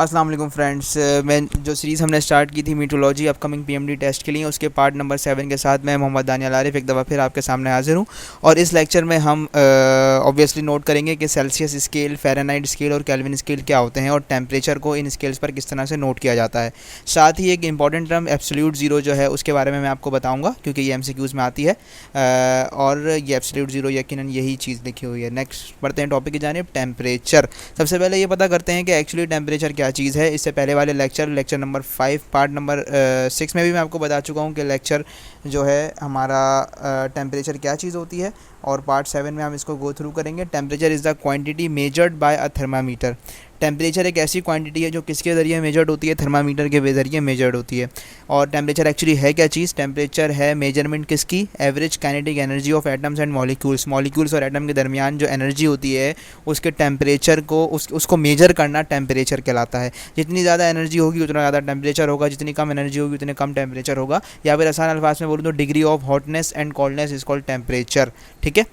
अस्सलाम वालेकुम फ्रेंड्स। मैं जो सीरीज़ हमने स्टार्ट की थी मीटोलॉजी अपकमिंग पीएमडी टेस्ट के लिए, उसके पार्ट नंबर 7 के साथ मैं मोहम्मद दानियाल आरिफ एक दफ़ा फिर आपके सामने हाजिर हूँ। और इस लेक्चर में हम ऑब्वियसली नोट करेंगे कि सेल्सियस स्केल, फ़ारेनहाइट स्केल और केल्विन स्केल क्या होते हैं और टेम्परेचर को इन स्केल्स पर किस तरह से नोट किया जाता है। साथ ही एक इंपॉर्टेंट टर्म एब्सोल्यूट ज़ीरो जो है उसके बारे में मैं आपको बताऊँगा, क्योंकि ये MCQs में आती है और ये एब्सोल्यूट ज़ीरो यकीनन यही चीज़ लिखी हुई है। नेक्स्ट बढ़ते हैं टॉपिक की जानिब, टेम्परेचर। सबसे पहले ये पता करते हैं कि एक्चुअली टेम्परेचर क्या चीज़ है। इससे पहले वाले लेक्चर नंबर 5 पार्ट नंबर 6 में भी मैं आपको बता चुका हूँ कि लेक्चर जो है हमारा टेम्परेचर क्या चीज़ होती है, और पार्ट 7 में हम इसको गो थ्रू करेंगे। Temperature is the quantity measured by a thermometer. Temperature एक ऐसी क्वांटिटी है जो किसके ज़रिए मेजर्ड होती है, थर्मामीटर के ज़रिए मेजर्ड होती है। और टेम्परेचर एक्चुअली है क्या चीज़? टेम्परेचर है मेजरमेंट किसकी? Average kinetic energy of atoms and molecules. Molecules और एटम के दरमियान जो एनर्जी होती है उसके टेम्परेचर को उसको मेजर करना टेम्परेचर कहलाता है। जितनी ज़्यादा एनर्जी होगी उतना ज़्यादा टेम्परेचर होगा, जितनी कम एनर्जी होगी उतने कम टेम्परेचर होगा, या फिर आसान अल्फाज में बोलूँ तो degree of hotness and coldness is called temperature. ठीक है,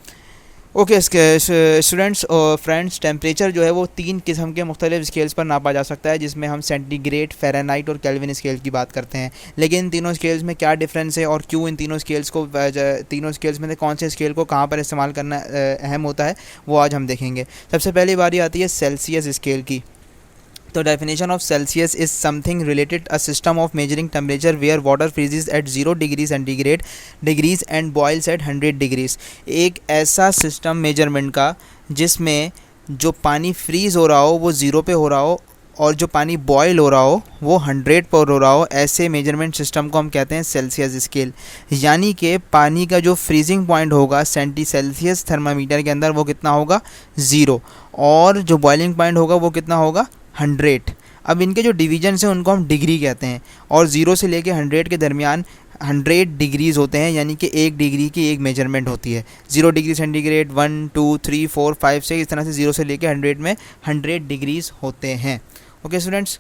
ओके स्टूडेंट्स और फ्रेंड्स, टेम्परेचर जो है वो 3 किस्म के मुख्तलिफ स्केल्स पर नापा जा सकता है, जिसमें हम सेंटीग्रेड, फ़ारेनहाइट और केल्विन स्केल की बात करते हैं। लेकिन इन तीनों स्केल्स में क्या डिफरेंस है और क्यों इन तीनों स्केल्स में से कौन से स्केल को कहाँ पर इस्तेमाल करना अहम होता है, वो आज हम देखेंगे। सबसे पहली बारी आती है सेल्सियस स्केल की। तो definition of Celsius is something related a system of measuring temperature where water freezes at 0 degree centigrade degrees and boils at 100 degrees. एक ऐसा सिस्टम मेजरमेंट का जिसमें जो पानी फ्रीज़ हो रहा हो वो 0 पे हो रहा हो और जो पानी बॉयल हो रहा हो वो 100 पर हो रहा हो, ऐसे मेजरमेंट सिस्टम को हम कहते हैं सेल्सियस स्केल। यानी कि पानी का जो फ्रीजिंग पॉइंट होगा सेल्सियस थर्मामीटर के अंदर वो कितना होगा? 0, और जो बॉइलिंग पॉइंट होगा वो कितना होगा? 100। अब इनके जो डिवीजन्स हैं उनको हम डिग्री कहते हैं, और 0 से लेके 100 के दरमियान 100 डिग्रीज़ होते हैं, यानी कि 1 डिग्री की एक मेजरमेंट होती है। 0 डिग्री सेंटीग्रेड, 1 2 3 4 5 6, इस तरह से 0 से लेके 100 में 100 डिग्रीज़ होते हैं। ओके स्टूडेंट्स,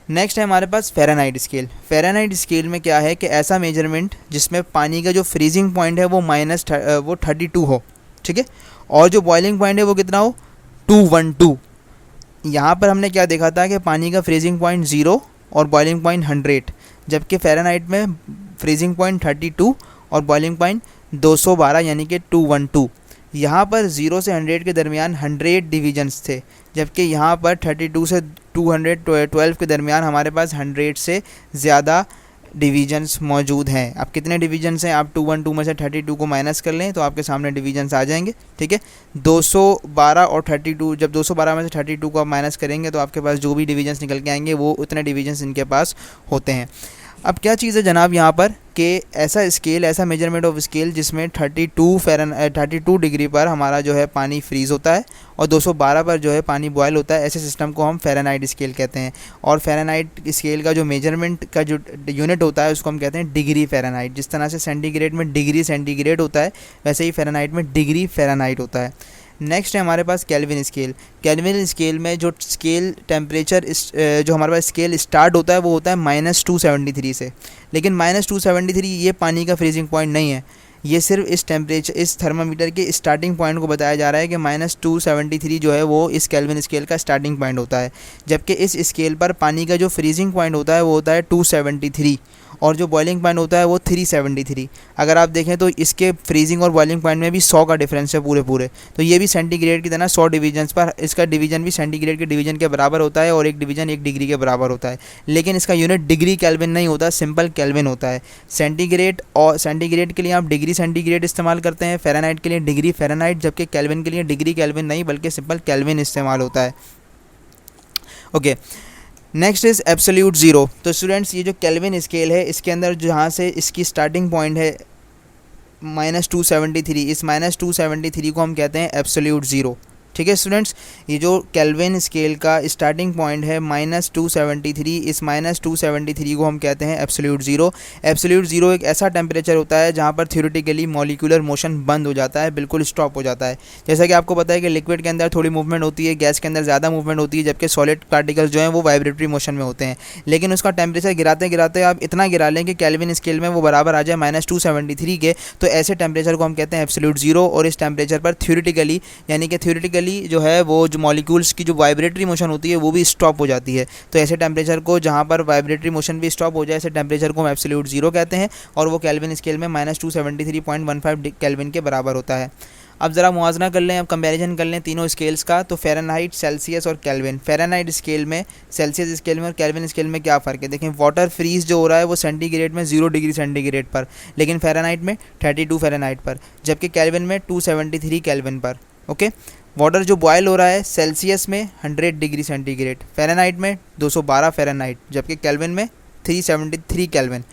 नेक्स्ट है हमारे पास फ़ारेनहाइट स्केल। फ़ारेनहाइट स्केल में क्या है कि ऐसा मेजरमेंट जिसमें पानी का जो फ्रीजिंग पॉइंट है वो वो 32 हो, ठीक है, और जो बॉइलिंग पॉइंट है वो कितना हो? 212। यहाँ पर हमने क्या देखा था कि पानी का फ्रीजिंग पॉइंट 0 और बॉइलिंग पॉइंट 100, जबकि फ़ारेनहाइट में फ्रीजिंग पॉइंट 32 और बॉइलिंग पॉइंट 212 यानी कि 212। यहाँ पर 0 से 100 के दरमियान 100 डिवीजन्स थे, जबकि यहाँ पर 32 से 212 के दरमियान हमारे पास 100 से ज़्यादा डिवीजन्स मौजूद हैं। अब कितने डिवीजन्स हैं? आप 212 में से 32 को माइनस कर लें तो आपके सामने डिवीजन्स आ जाएंगे। ठीक है, 212 और 32, जब 212 में से 32 को आप माइनस करेंगे तो आपके पास जो भी डिवीजन्स निकल के आएंगे वो उतने डिवीजन्स इनके पास होते हैं। अब क्या चीज़ है जनाब यहाँ पर कि ऐसा स्केल, ऐसा मेजरमेंट ऑफ स्केल जिसमें 32 डिग्री पर हमारा जो है पानी फ्रीज़ होता है और 212 पर जो है पानी बॉयल होता है, ऐसे सिस्टम को हम फ़ारेनहाइट स्केल कहते हैं। और फ़ारेनहाइट स्केल का जो मेजरमेंट का जो यूनिट होता है उसको हम कहते हैं डिग्री फ़ारेनहाइट। जिस तरह से सेंटीग्रेड में डिग्री सेंटीग्रेड होता है, वैसे ही फ़ारेनहाइट में डिग्री फ़ारेनहाइट होता है। नेक्स्ट है हमारे पास केल्विन स्केल। केल्विन स्केल में जो स्केल टेम्परेचर जो हमारे पास स्केल स्टार्ट होता है वो होता है -273 से। लेकिन -273 ये पानी का फ्रीजिंग पॉइंट नहीं है, ये सिर्फ इस थर्मामीटर के स्टार्टिंग पॉइंट को बताया जा रहा है कि -273 जो है वो इस केल्विन स्केल का स्टार्टिंग पॉइंट होता है। जबकि इस स्केल पर पानी का जो फ्रीजिंग पॉइंट होता है वो होता है 273 और जो बॉइलिंग पॉइंट होता है वो 373। अगर आप देखें तो इसके फ्रीजिंग और बॉइलिंग पॉइंट में भी 100 का डिफरेंस है पूरे। तो ये भी सेंटीग्रेड की तरह 100 डिवीजन्स पर, इसका डिवीजन भी सेंटीग्रेड के डिवीजन के बराबर होता है और एक डिवीजन 1 डिग्री के बराबर होता है। लेकिन इसका यूनिट डिग्री केल्विन नहीं होता, सिंपल केल्विन होता है। सेंटीग्रेड के लिए आप डिग्री सेंटीग्रेड इस्तेमाल करते हैं, फ़ारेनहाइट के लिए डिग्री फ़ारेनहाइट, जबकि केल्विन के लिए डिग्री केल्विन नहीं बल्कि सिंपल केल्विन इस्तेमाल होता है। Okay, next is absolute zero. तो स्टूडेंट्स, ये जो केल्विन स्केल है इसके अंदर जहाँ से इसकी स्टार्टिंग पॉइंट है -273, इस -273 को हम कहते हैं एब्सोल्यूट ज़ीरो। ठीक है स्टूडेंट्स, ये जो केल्विन स्केल का स्टार्टिंग पॉइंट है -273, इस -273 को हम कहते हैं एब्सोल्यूट ज़ीरो। एब्सोल्यूट ज़ीरो एक ऐसा टेम्परेचर होता है जहाँ पर थ्योरेटिकली मॉलिक्यूलर मोशन बंद हो जाता है, बिल्कुल स्टॉप हो जाता है। जैसा कि आपको पता है कि लिक्विड के अंदर थोड़ी मूवमेंट होती है, गैस के अंदर ज़्यादा मूवमेंट होती है, जबकि सॉलिड पार्टिकल्स जो हैं वो वाइब्रेटरी मोशन में होते हैं। लेकिन उसका टेम्परेचर गिराते गिराते आप इतना गिरा लें कि केल्विन स्केल में वो बराबर आ जाए -273 के, तो ऐसे टेम्परेचर को हम कहते हैं एब्सोल्यूट ज़ीरो। और इस टेम्परेचर पर थ्योरेटिकली यानी कि थ्योरेटिकली ऑटोमेटिकली जो है वो जो मॉलिक्यूल्स की जो वाइब्रेटरी मोशन होती है वो भी स्टॉप हो जाती है। तो ऐसे टेम्परेचर को, जहाँ पर वाइब्रेटरी मोशन भी स्टॉप हो जाए, ऐसे टेम्परेचर को हम एब्सोल्यूट ज़ीरो कहते हैं और वो केल्विन स्केल में -273.15 केल्विन के बराबर होता है। अब ज़रा मुआवजा कर लें, अब कंपैरिजन कर लें तीनों स्केल्स का। तो फ़ारेनहाइट, सेल्सियस और केल्विन। फ़ारेनहाइट स्केल में, सेल्सियस स्केल में और केल्विन स्केल में क्या फ़र्क है? देखें, वाटर फ्रीज जो हो रहा है वो सेंटीग्रेड में 0 डिग्री सेंटीग्रेड पर, लेकिन फ़ारेनहाइट में 32 फ़ारेनहाइट पर, जबकि केल्विन में 273 केल्विन पर। ओके, वाटर जो बॉयल हो रहा है सेल्सियस में 100 डिग्री सेंटीग्रेड, फ़ारेनहाइट में 212 फ़ारेनहाइट, जबकि केल्विन में 373 केल्विन।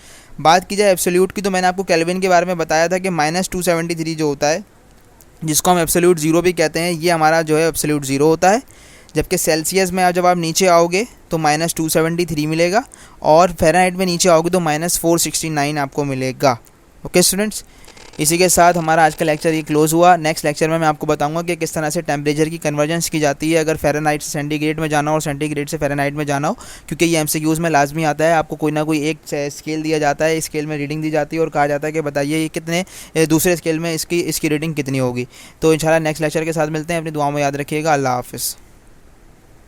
बात की जाए एब्सोल्यूट की, तो मैंने आपको केल्विन के बारे में बताया था कि -273 जो होता है, जिसको हम एब्सोल्यूट ज़ीरो भी कहते हैं, ये हमारा जो है एब्सोल्यूट ज़ीरो होता है। जबकि सेल्सियस में जब आप नीचे आओगे तो -273 मिलेगा और फ़ारेनहाइट में नीचे आओगे तो -469 आपको मिलेगा। ओके स्टूडेंट्स, इसी के साथ हमारा आज का लेक्चर ये क्लोज़ हुआ। नेक्स्ट लेक्चर में मैं आपको बताऊंगा कि किस तरह से टेम्परेचर की कन्वर्जेंस की जाती है अगर फ़ारेनहाइट से सेंटीग्रेड में जाना हो और सेंटीग्रेड से फ़ारेनहाइट में जाना हो, क्योंकि ये एमसीक्यूज़ में लाजमी आता है। आपको कोई ना कोई एक स्केल दिया जाता है, स्केल में रीडिंग दी जाती है और कहा जाता है कि बताइए ये कितने, दूसरे स्केल में इसकी रीडिंग कितनी होगी। तो इंशाल्लाह नेक्स्ट लेक्चर के साथ मिलते हैं। अपनी दुआओं में याद रखिएगा। अल्लाह हाफ़िज़।